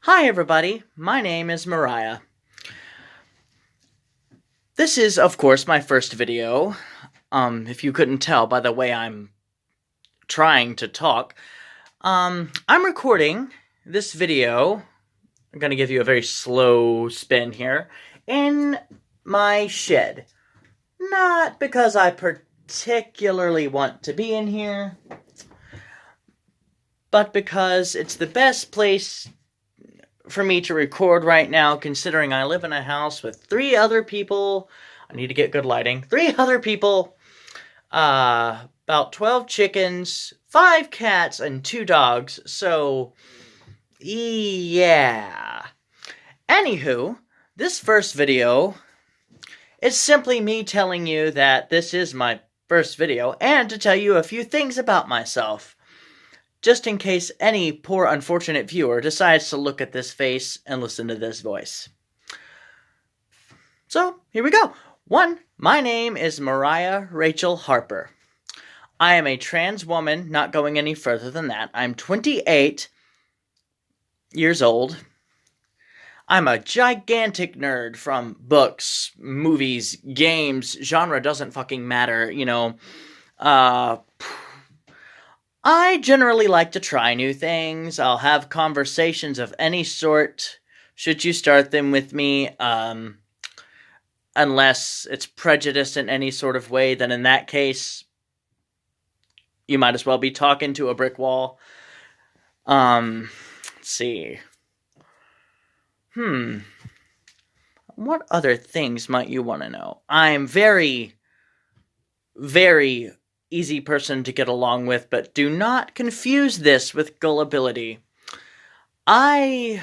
Hi everybody, my name is Mariah. This is, of course, my first video. If you couldn't tell by the way I'm trying to talk. I'm recording this video, I'm gonna give you a very slow spin here, in my shed. Not because I particularly want to be in here, but because it's the best place for me to record right now, considering I live in a house with 3 other people. I need to get good lighting. 3 other people, about 12 chickens, 5 cats, and 2 dogs. So, yeah. Anywho, this first video is simply me telling you that this is my first video, and to tell you a few things about myself. Just in case any poor unfortunate viewer decides to look at this face and listen to this voice. So, here we go. 1. My name is Mariah Rachel Harper. I am a trans woman, not going any further than that. I'm 28 years old. I'm a gigantic nerd from books, movies, games, genre doesn't fucking matter, you know. I generally like to try new things. I'll have conversations of any sort, should you start them with me, unless it's prejudiced in any sort of way, then in that case, you might as well be talking to a brick wall. Let's see. What other things might you want to know? I'm very, very easy person to get along with, but do not confuse this with gullibility. I'm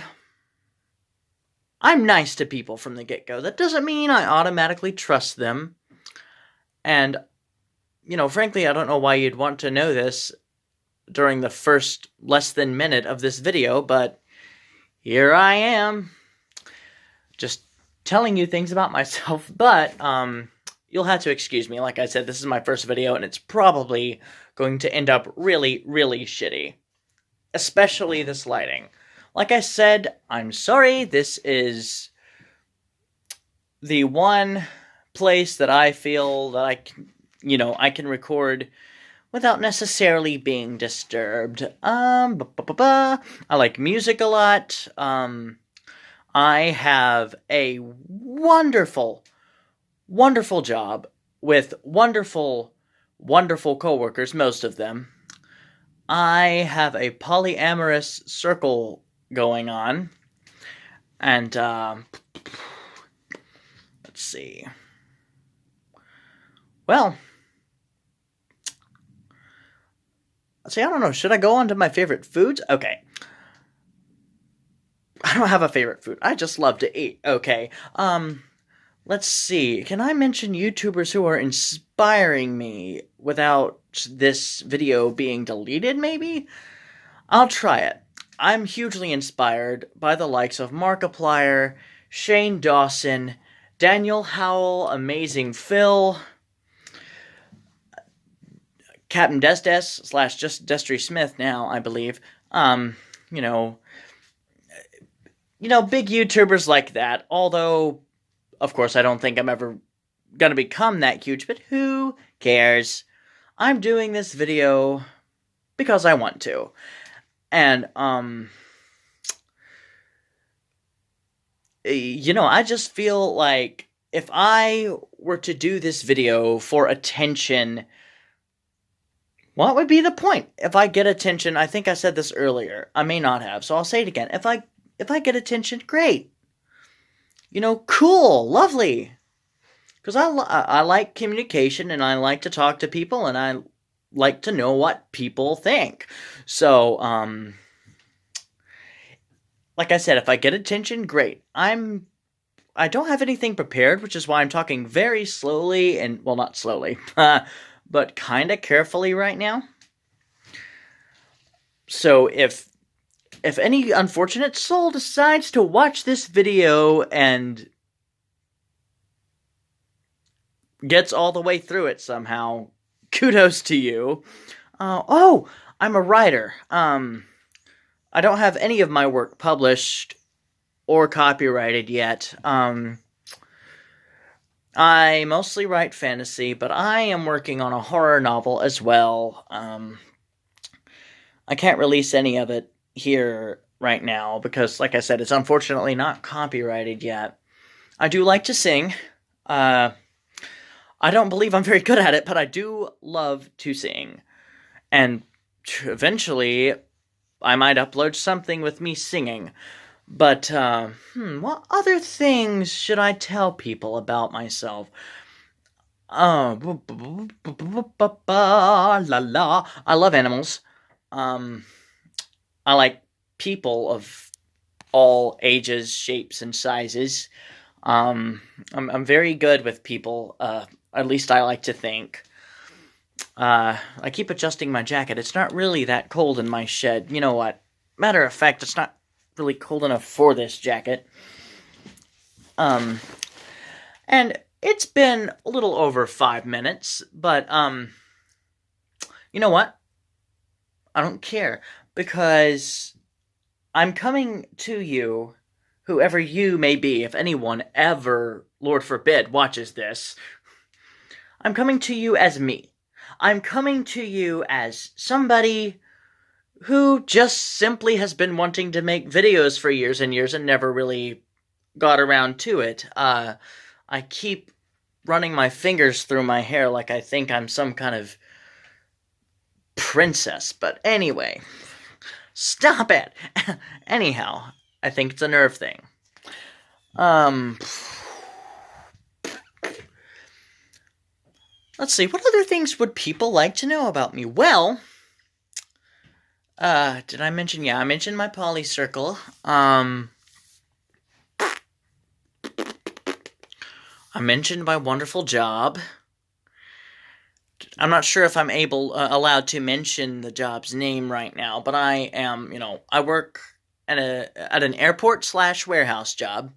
nice to people from the get-go. That doesn't mean I automatically trust them. And, you know, frankly, I don't know why you'd want to know this during the first less than minute of this video, but here I am, just telling you things about myself. But, you'll have to excuse me. Like I said, this is my first video, and it's probably going to end up really, really shitty. Especially this lighting. Like I said, I'm sorry. This is the one place that I feel that I can record without necessarily being disturbed. I like music a lot. I have a wonderful job with wonderful coworkers, most of them. I have a polyamorous circle going on. And, let's see. Well, I don't know, should I go on to my favorite foods? Okay. I don't have a favorite food. I just love to eat. Okay. Let's see. Can I mention YouTubers who are inspiring me without this video being deleted, maybe? I'll try it. I'm hugely inspired by the likes of Markiplier, Shane Dawson, Daniel Howell, Amazing Phil, Captain Desdes / just Destry Smith now, I believe. You know, big YouTubers like that, although of course, I don't think I'm ever gonna become that huge, but who cares? I'm doing this video because I want to. And, I just feel like if I were to do this video for attention, what would be the point? If I get attention, I think I said this earlier. I may not have, so I'll say it again. If I get attention, great. Cool, lovely. Because I like communication, and I like to talk to people, and I like to know what people think. So, like I said, if I get attention, great. I don't have anything prepared, which is why I'm talking very slowly, and, well, not slowly, but kind of carefully right now. So, if any unfortunate soul decides to watch this video and gets all the way through it somehow, kudos to you. I'm a writer. I don't have any of my work published or copyrighted yet. I mostly write fantasy, but I am working on a horror novel as well. I can't release any of it here right now because, like I said, it's unfortunately not copyrighted yet. I do like to sing. I don't believe I'm very good at it, but I do love to sing. And eventually, I might upload something with me singing. But, what other things should I tell people about myself? La la. I love animals. I like people of all ages, shapes, and sizes. I'm very good with people. At least I like to think. I keep adjusting my jacket. It's not really that cold in my shed. You know what? Matter of fact, it's not really cold enough for this jacket. And it's been a little over 5 minutes, but, you know what? I don't care, because I'm coming to you, whoever you may be, if anyone ever, Lord forbid, watches this. I'm coming to you as me. I'm coming to you as somebody who just simply has been wanting to make videos for years and years and never really got around to it. I keep running my fingers through my hair like I think I'm some kind of princess, but anyway, stop it. Anyhow, I think it's a nerve thing. Let's see, what other things would people like to know about me? Well, did I mention? Yeah, I mentioned my poly circle. I mentioned my wonderful job. I'm not sure if I'm allowed to mention the job's name right now, but I am, I work at an airport / warehouse job.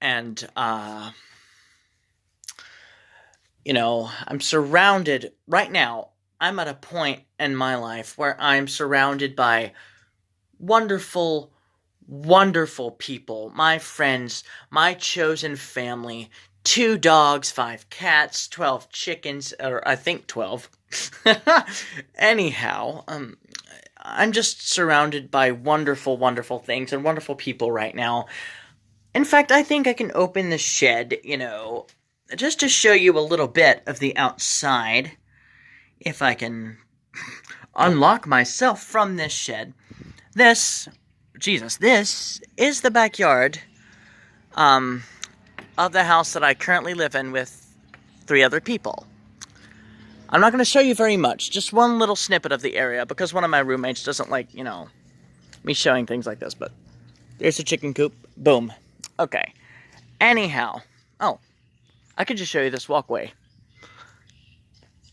And I'm surrounded, right now, I'm at a point in my life where I'm surrounded by wonderful, wonderful people, my friends, my chosen family, 2 dogs, 5 cats, 12 chickens, or I think 12. Anyhow, I'm just surrounded by wonderful, wonderful things and wonderful people right now. In fact, I think I can open the shed, just to show you a little bit of the outside, if I can unlock myself from this shed. This is the backyard of the house that I currently live in with 3 other people. I'm not going to show you very much, just one little snippet of the area, because one of my roommates doesn't like, me showing things like this, but there's a chicken coop. Boom. Okay. Anyhow. Oh, I could just show you this walkway.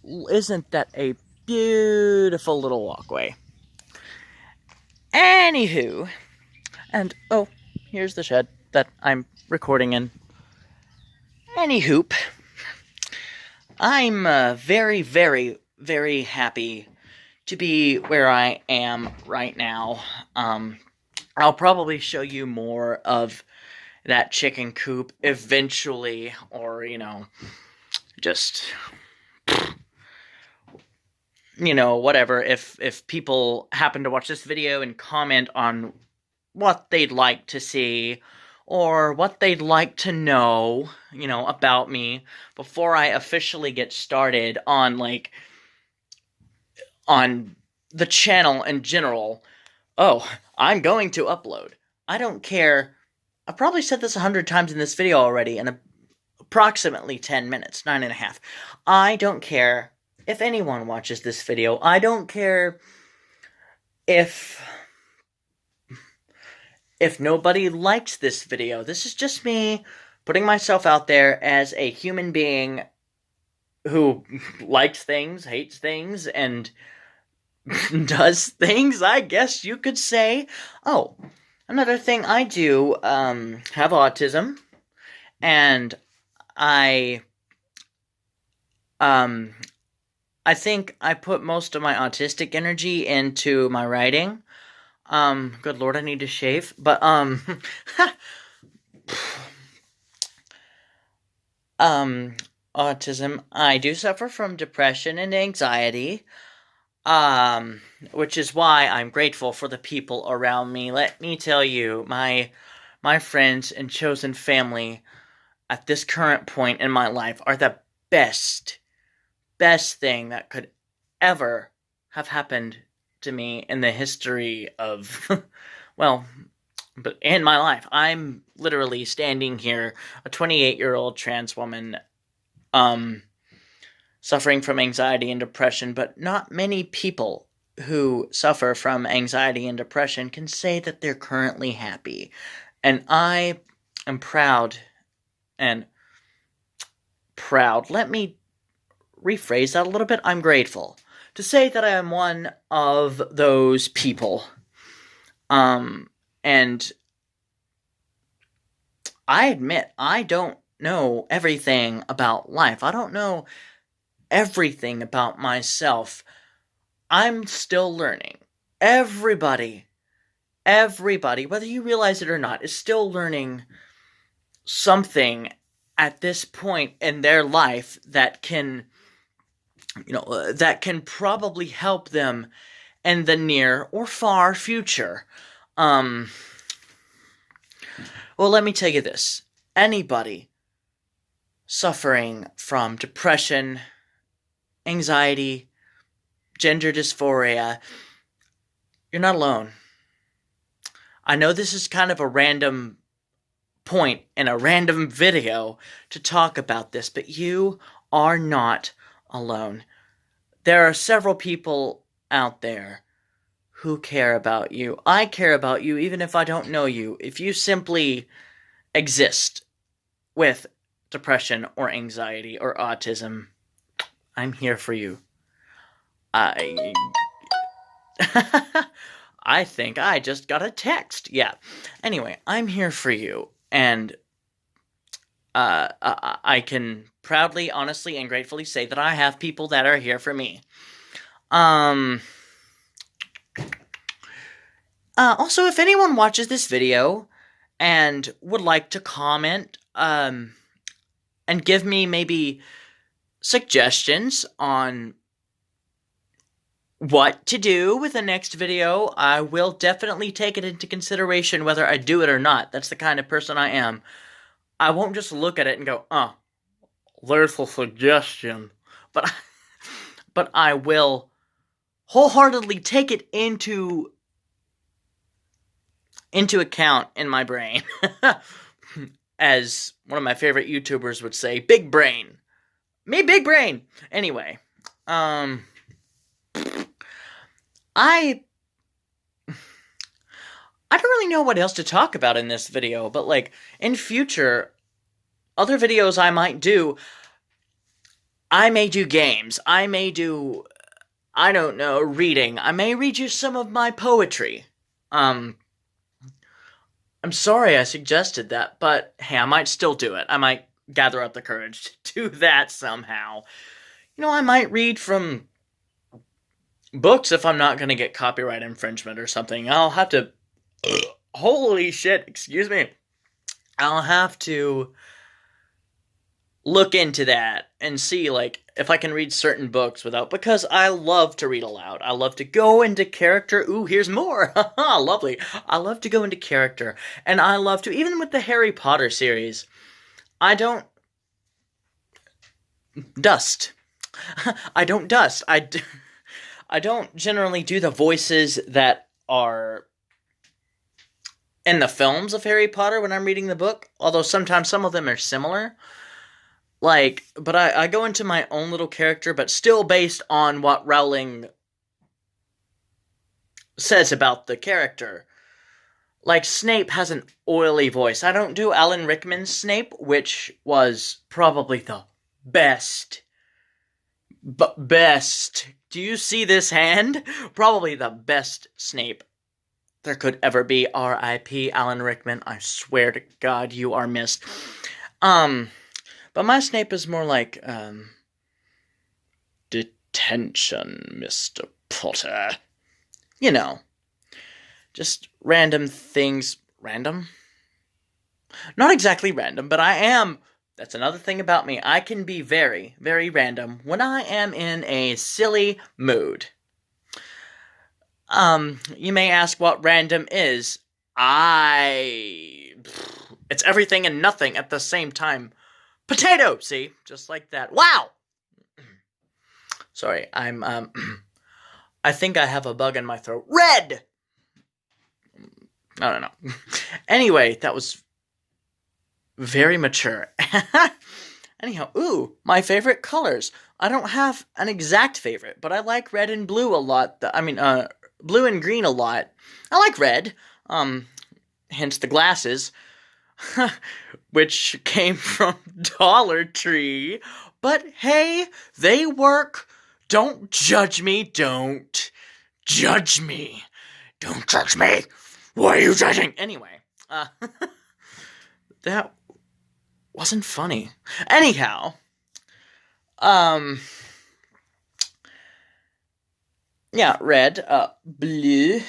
Isn't that a beautiful little walkway? Anywho. And, oh, here's the shed that I'm recording in. Anywhoop. I'm very, very, very happy to be where I am right now. I'll probably show you more of that chicken coop eventually, or, just, whatever. If people happen to watch this video and comment on what they'd like to see, or what they'd like to know, about me, before I officially get started on, on the channel in general, I'm going to upload. I don't care. I've probably said this 100 times in this video already, in approximately 10 minutes, 9.5. I don't care if anyone watches this video. I don't care if nobody likes this video. This is just me putting myself out there as a human being who likes things, hates things, and does things, I guess you could say. Oh, another thing, I do have autism, and I I think I put most of my autistic energy into my writing. Good lord, I need to shave. But, um, autism, I do suffer from depression and anxiety. Um, which is why I'm grateful for the people around me. Let me tell you, my friends and chosen family at this current point in my life are the best thing that could ever have happened to me in the history of well, but in my life. I'm literally standing here, a 28-year-old trans woman, um suffering from anxiety and depression, but not many people who suffer from anxiety and depression can say that they're currently happy. And I am and proud. Let me rephrase that a little bit. I'm grateful to say that I am one of those people. And I admit I don't know everything about life. I don't know everything about myself. I'm still learning. Everybody, whether you realize it or not, is still learning something at this point in their life that can, that can probably help them in the near or far future. Well, let me tell you this. Anybody suffering from depression, anxiety, gender dysphoria, you're not alone. I know this is kind of a random point in a random video to talk about this, but you are not alone. There are several people out there who care about you. I care about you even if I don't know you. If you simply exist with depression or anxiety or autism, I'm here for you. I I think I just got a text. Yeah. Anyway, I'm here for you, and I can proudly, honestly, and gratefully say that I have people that are here for me. Also, if anyone watches this video and would like to comment, and give me maybe suggestions on what to do with the next video, I will definitely take it into consideration whether I do it or not. That's the kind of person I am. I won't just look at it and go, there's a suggestion. But I will wholeheartedly take it into account in my brain. As one of my favorite YouTubers would say, big brain. Me, big brain. Anyway, I don't really know what else to talk about in this video, but like in future, other videos I might do, I may do games. I may do, I don't know, reading. I may read you some of my poetry. I'm sorry I suggested that, but hey, I might still do it. I might gather up the courage to do that somehow. I might read from books if I'm not going to get copyright infringement or something. I'll have to... Holy shit, excuse me. I'll have to look into that and see, like, if I can read certain books without... Because I love to read aloud. I love to go into character. Ooh, here's more. Haha, lovely. I love to go into character. And I love to... Even with the Harry Potter series, I don't... dust. I don't dust. I don't generally do the voices that are in the films of Harry Potter when I'm reading the book, although sometimes some of them are similar. Like, but I go into my own little character, but still based on what Rowling says about the character. Like, Snape has an oily voice. I don't do Alan Rickman's Snape, which was probably the best. Best. Do you see this hand? Probably the best Snape there could ever be. R.I.P. Alan Rickman. I swear to God, you are missed. But my Snape is more like, Attention, Mr. Potter. You know, just random things. Random? Not exactly random, but I am. That's another thing about me. I can be very, very random when I am in a silly mood. You may ask what random is. It's everything and nothing at the same time. Potato! See? Just like that. Wow! Sorry, I think I have a bug in my throat. Red! I don't know. Anyway, that was very mature. Anyhow, ooh, my favorite colors. I don't have an exact favorite, but I like red and blue a lot. Blue and green a lot. I like red, hence the glasses, which came from Dollar Tree. But hey, they work. Don't judge me. Don't judge me. Don't judge me. Why are you judging? Anyway, that wasn't funny. Anyhow, yeah, red, blue,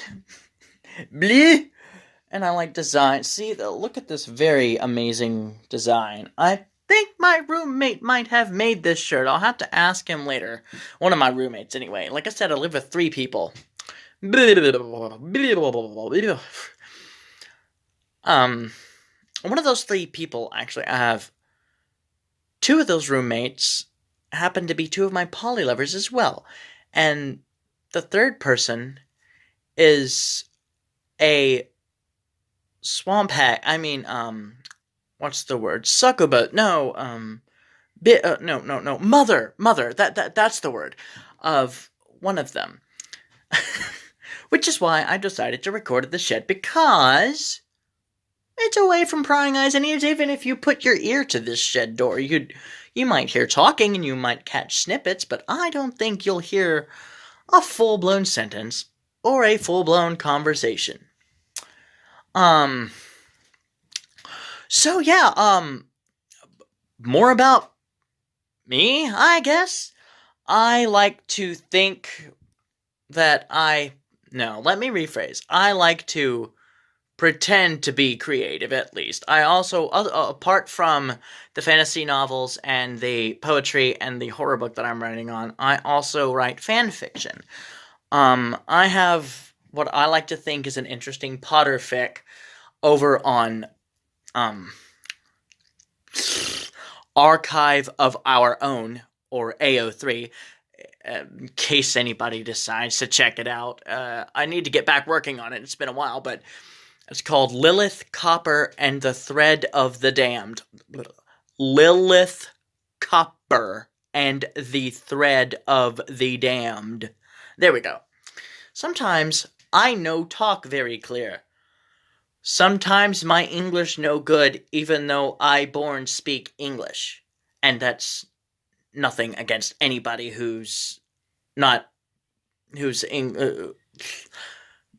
blue, and I like design. See, look at this very amazing design. I think my roommate might have made this shirt. I'll have to ask him later. One of my roommates, anyway. Like I said, I live with 3 people. One of those 3 people, actually, I have 2 of those roommates happen to be 2 of my poly lovers as well. And the 3rd person is a swamp hag. I mean, what's the word? Succubus. No, no. Mother. That's the word of one of them. Which is why I decided to record at the shed, because it's away from prying eyes and ears. Even if you put your ear to this shed door, you might hear talking and you might catch snippets, but I don't think you'll hear a full-blown sentence or a full-blown conversation. So yeah, more about me, I guess. I like to think that let me rephrase. I like to pretend to be creative, at least. I also, apart from the fantasy novels and the poetry and the horror book that I'm writing on, I also write fan fiction. I have what I like to think is an interesting Potter fic over on, Archive of Our Own, or AO3, in case anybody decides to check it out. I need to get back working on it. It's been a while, but it's called Lilith, Copper, and the Thread of the Damned. Lilith, Copper, and the Thread of the Damned. There we go. Sometimes I no talk very clear. Sometimes my English no good, even though I born speak English. And that's nothing against anybody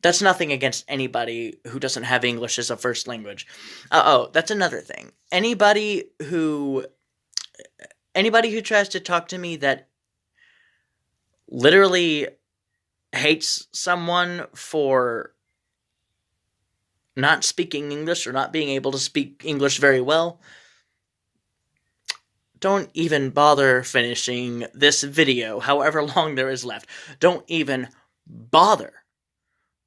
that's nothing against anybody who doesn't have English as a first language. That's another thing. Anybody who tries to talk to me that literally hates someone for not speaking English or not being able to speak English very well, don't even bother finishing this video, however long there is left. Don't even bother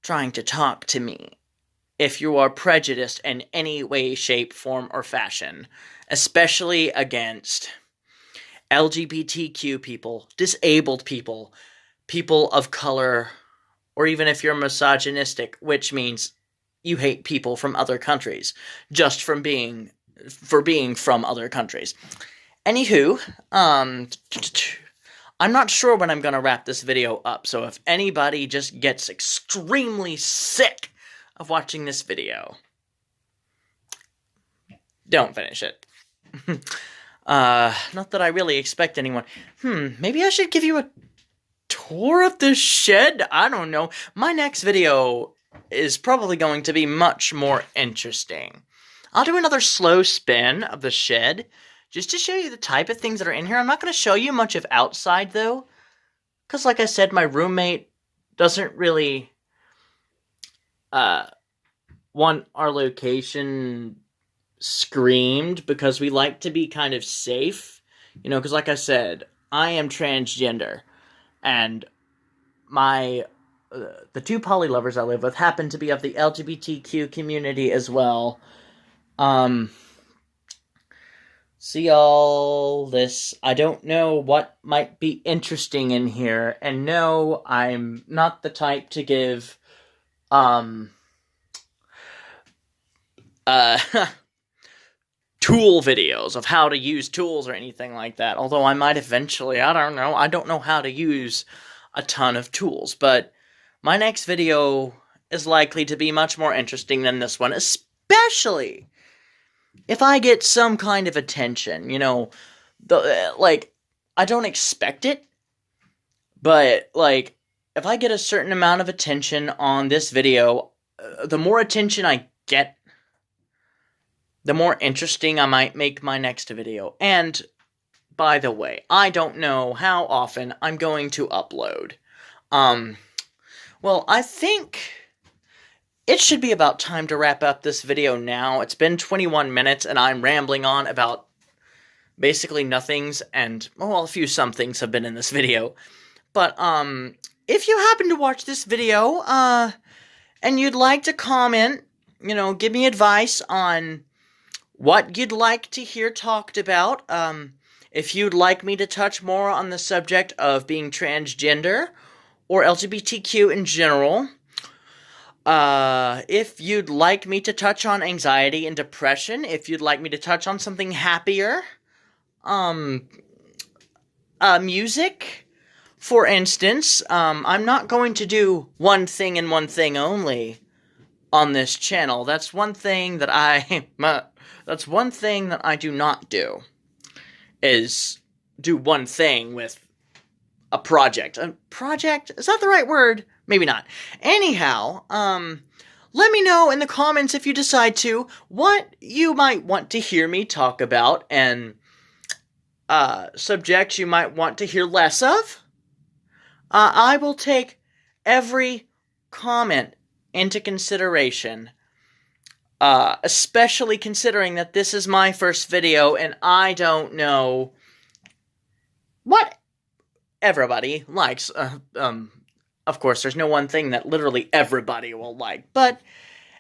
trying to talk to me if you are prejudiced in any way, shape, form, or fashion, especially against LGBTQ people, disabled people, people of color, or even if you're misogynistic, which means you hate people from other countries, just for being from other countries. Anywho, I'm not sure when I'm going to wrap this video up, so if anybody just gets extremely sick of watching this video, don't finish it. Not that I really expect anyone. Maybe I should give you a tour of the shed? I don't know. My next video is probably going to be much more interesting. I'll do another slow spin of the shed, just to show you the type of things that are in here. I'm not going to show you much of outside, though, Because like I said, my roommate doesn't really want our location screamed, because we like to be kind of safe. You know, because like I said, I am transgender. And the two poly lovers I live with happen to be of the LGBTQ community as well. See all this. I don't know what might be interesting in here, and no, I'm not the type to give, tool videos of how to use tools or anything like that. Although I might eventually, I don't know. I don't know how to use a ton of tools, but my next video is likely to be much more interesting than this one, especially if I get some kind of attention. You know, I don't expect it, but, like, if I get a certain amount of attention on this video, the more attention I get, the more interesting I might make my next video. And, by the way, I don't know how often I'm going to upload. Well, I think it should be about time to wrap up this video now. It's been 21 minutes, and I'm rambling on about basically nothings, and, well, a few somethings have been in this video. But, if you happen to watch this video, and you'd like to comment, you know, give me advice on what you'd like to hear talked about, if you'd like me to touch more on the subject of being transgender, or LGBTQ in general, if you'd like me to touch on anxiety and depression, if you'd like me to touch on something happier, music, for instance, I'm not going to do one thing and one thing only on this channel. That's one thing that I do not do, is do one thing with a project. A project? Is that the right word? Maybe not. Anyhow, let me know in the comments, if you decide to, what you might want to hear me talk about, and subjects you might want to hear less of. I will take every comment into consideration, especially considering that this is my first video, and I don't know what everybody likes. Of course, there's no one thing that literally everybody will like, but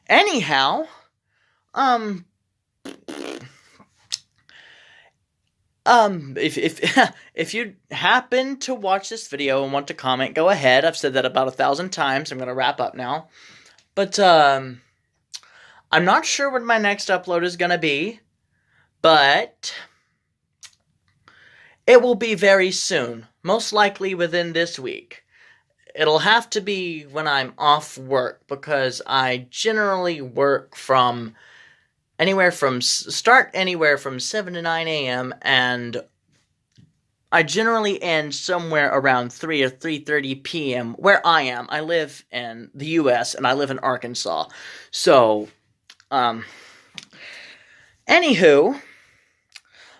anyhow, if you happen to watch this video and want to comment, go ahead. I've said that about 1,000 times. I'm going to wrap up now. But, I'm not sure when my next upload is going to be, but it will be very soon. Most likely within this week. It'll have to be when I'm off work, because I generally work from start anywhere from 7 to 9 a.m. and I generally end somewhere around 3 or 3:30 p.m. where I am. I live in the U.S. and I live in Arkansas. So, anywho,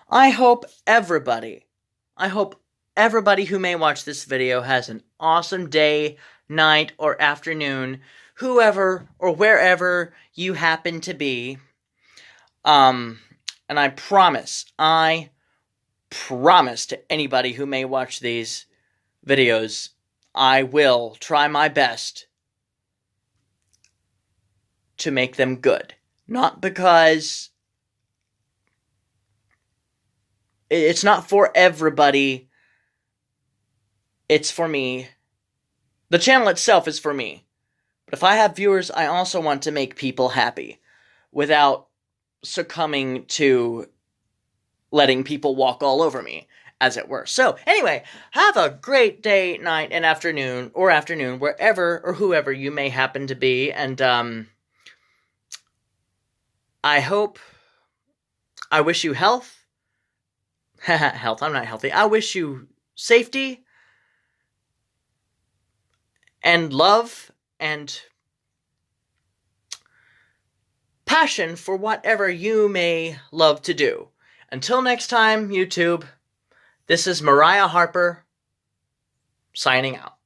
I hope everybody who may watch this video has an awesome day, night, or afternoon, whoever or wherever you happen to be. And I promise to anybody who may watch these videos, I will try my best to make them good. Not because it's not for everybody, it's for me. The channel itself is for me. But if I have viewers, I also want to make people happy without succumbing to letting people walk all over me, as it were. So, anyway, have a great day, night, and afternoon, wherever or whoever you may happen to be, and, I wish you health. Health, I'm not healthy. I wish you safety, and love, and passion for whatever you may love to do. Until next time, YouTube, this is Mariah Harper, signing out.